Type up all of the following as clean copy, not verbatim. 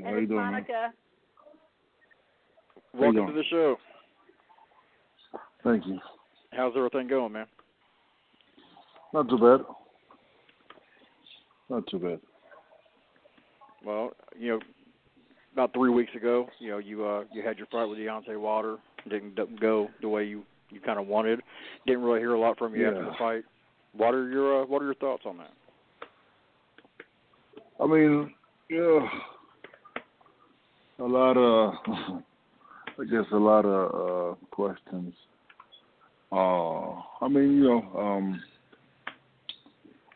How you doing, Monica. Man? Welcome to the show. Thank you. How's everything going, man? Not too bad. Not too bad. Well, about 3 weeks ago, you had your fight with Deontay Wilder. Didn't go the way you kind of wanted. Didn't really hear a lot from you after the fight. What are your thoughts on that? I mean, a lot of questions. I mean,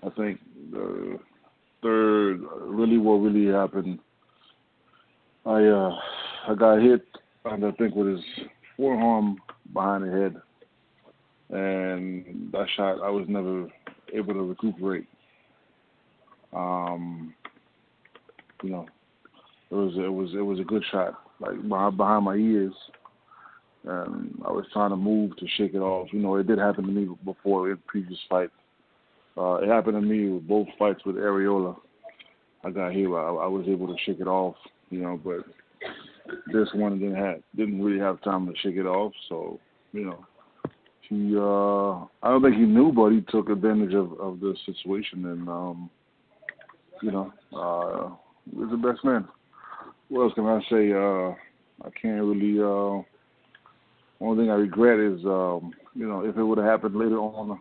I think what really happened, I got hit, and I think with his forearm behind the head, and that shot I was never able to recuperate. It was a good shot, like behind my ears, and I was trying to move to shake it off. It did happen to me before in previous fights. It happened to me with both fights with Areola. I got hit. I was able to shake it off, but this one didn't really have time to shake it off. So, he I don't think he knew, but he took advantage of the situation, and he's the best man. What else can I say? I can't really. Only thing I regret is, if it would have happened later on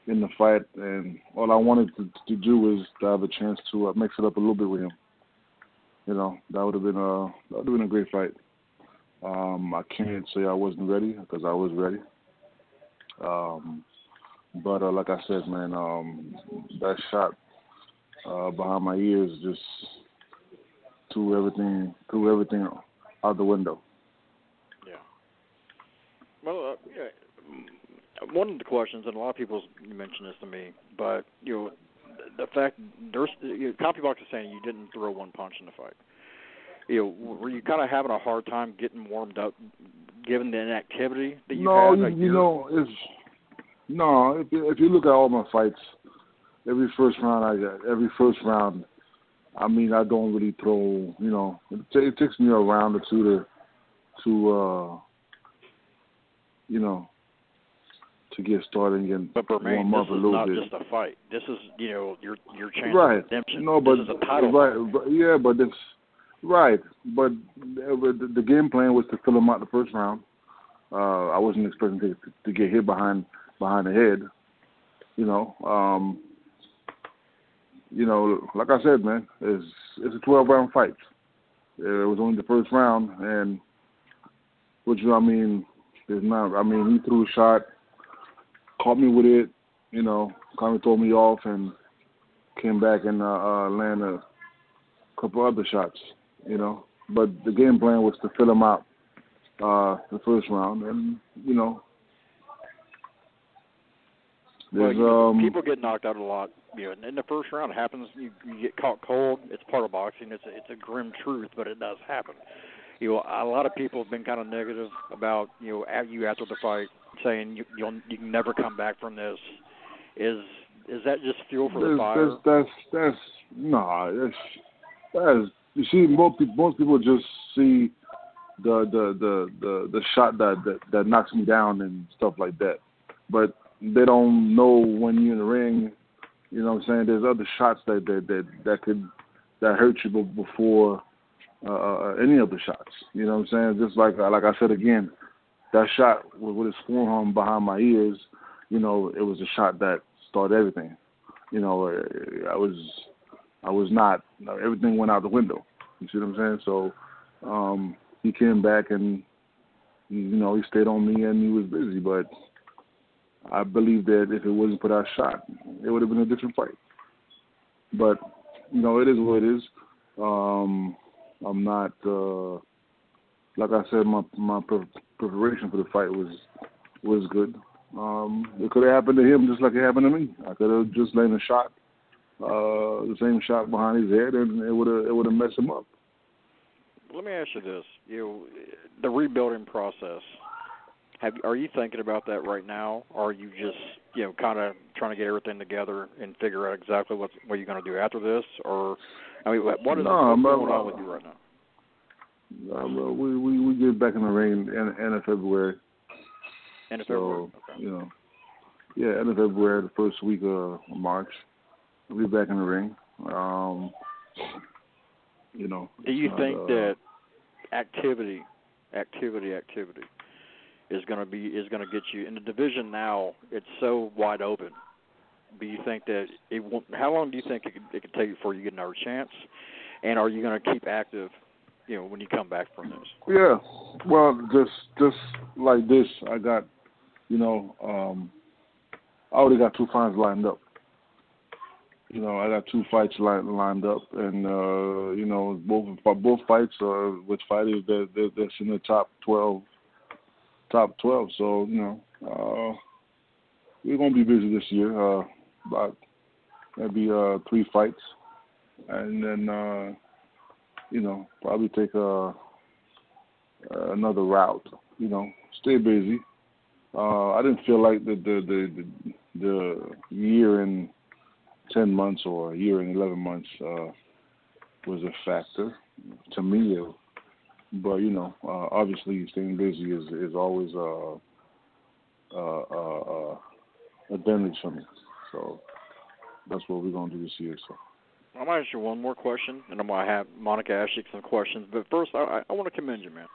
in the fight, and all I wanted to do was to have a chance to mix it up a little bit with him. That would have been a great fight. I can't say I wasn't ready, because I was ready. But like I said, man, that shot behind my ears just threw everything out the window. Yeah. Well, one of the questions, and a lot of people mention this to me, but the fact there's CompuBox is saying you didn't throw one punch in the fight. Were you kind of having a hard time getting warmed up, given the inactivity that you had? If you look at all my fights, every first round, I mean, I don't really throw. It takes me a round or two to get started and but Bermane, warm up a little bit. This is not just a fight. This is your chance of redemption. No, but this is a title fight. But it's right. But the game plan was to fill him out the first round. I wasn't expecting to get hit behind the head. Like I said, man, it's a 12-round fight. It was only the first round, and he threw a shot, caught me with it, kind of threw me off, and came back and landed a couple other shots, But the game plan was to fill him out the first round, and people get knocked out a lot. In the first round, it happens. You get caught cold. It's part of boxing. It's a grim truth, but it does happen. A lot of people have been kind of negative about you after the fight, saying you can never come back from this. Is that just fuel for the fire? You see, most people just see the shot that knocks me down and stuff like that, but they don't know when you're in the ring. What I'm saying? There's other shots that hurt you before any of the shots. What I'm saying? Just like I said again, that shot with his forearm behind my ears. It was a shot that started everything. I was not. Everything went out the window. You see what I'm saying? So he came back and he stayed on me and he was busy, but I believe that if it wasn't for that shot, it would have been a different fight. But, it is what it is. I'm not, like I said, my preparation for the fight was good. It could have happened to him just like it happened to me. I could have just landed a shot, the same shot behind his head, and it would have messed him up. Let me ask you this: the rebuilding process. Are you thinking about that right now, or are you just kind of trying to get everything together and figure out exactly what you're going to do after this? Or what is going on with you right now? We get back in the ring end of February. End of February. Okay. End of February, the first week of March, we'll be back in the ring. Do you think that activity is going to get you in the division now? It's so wide open. Do you think that it won't? How long do you think it could take before you get another chance? And are you going to keep active? When you come back from this. Yeah. Well, just like this, I got, I already got 2 fights lined up. I got 2 fights lined up, and both fights are with fighters that's in the top 12. So we're gonna be busy this year. About maybe 3 fights, and then probably take another route. Stay busy. I didn't feel like the year and 10 months or a year and 11 months was a factor to me. But obviously staying busy is always advantage for me. So that's what we're gonna do this year. So. I'm going to ask you one more question, and I'm going to have Monica ask you some questions. But first, I want to commend you, man.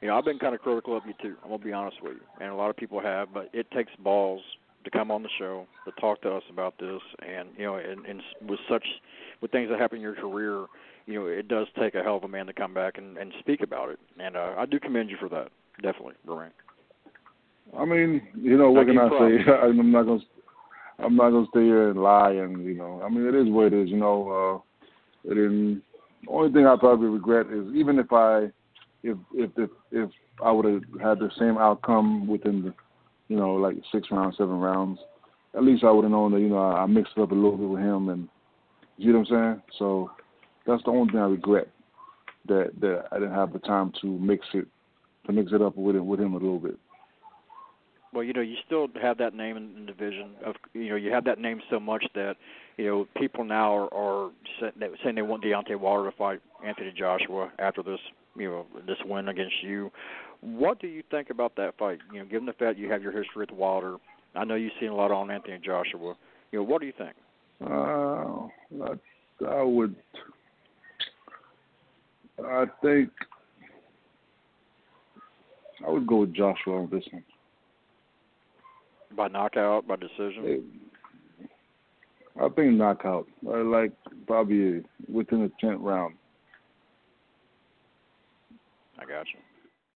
I've been kind of critical of you, too. I'm going to be honest with you. And a lot of people have, but it takes balls to come on the show, to talk to us about this. And, and with things that happen in your career, it does take a hell of a man to come back and speak about it. And I do commend you for that, definitely, Bermane. I mean, what can I say? I'm not gonna stay here and lie, and it is what it is. The only thing I probably regret is even if I would have had the same outcome within the, like 6 rounds, 7 rounds, at least I would have known that I mixed it up a little bit with him, and you know what I'm saying. So that's the only thing I regret, that I didn't have the time to mix it up with him a little bit. Well, you still have that name in the division. You have that name so much that, people now are saying they want Deontay Wilder to fight Anthony Joshua after this, this win against you. What do you think about that fight? Given the fact you have your history with Wilder, I know you've seen a lot on Anthony Joshua. What do you think? I think I would go with Joshua on this one. By knockout, by decision? I think knockout. Like probably within the 10th round. I got you.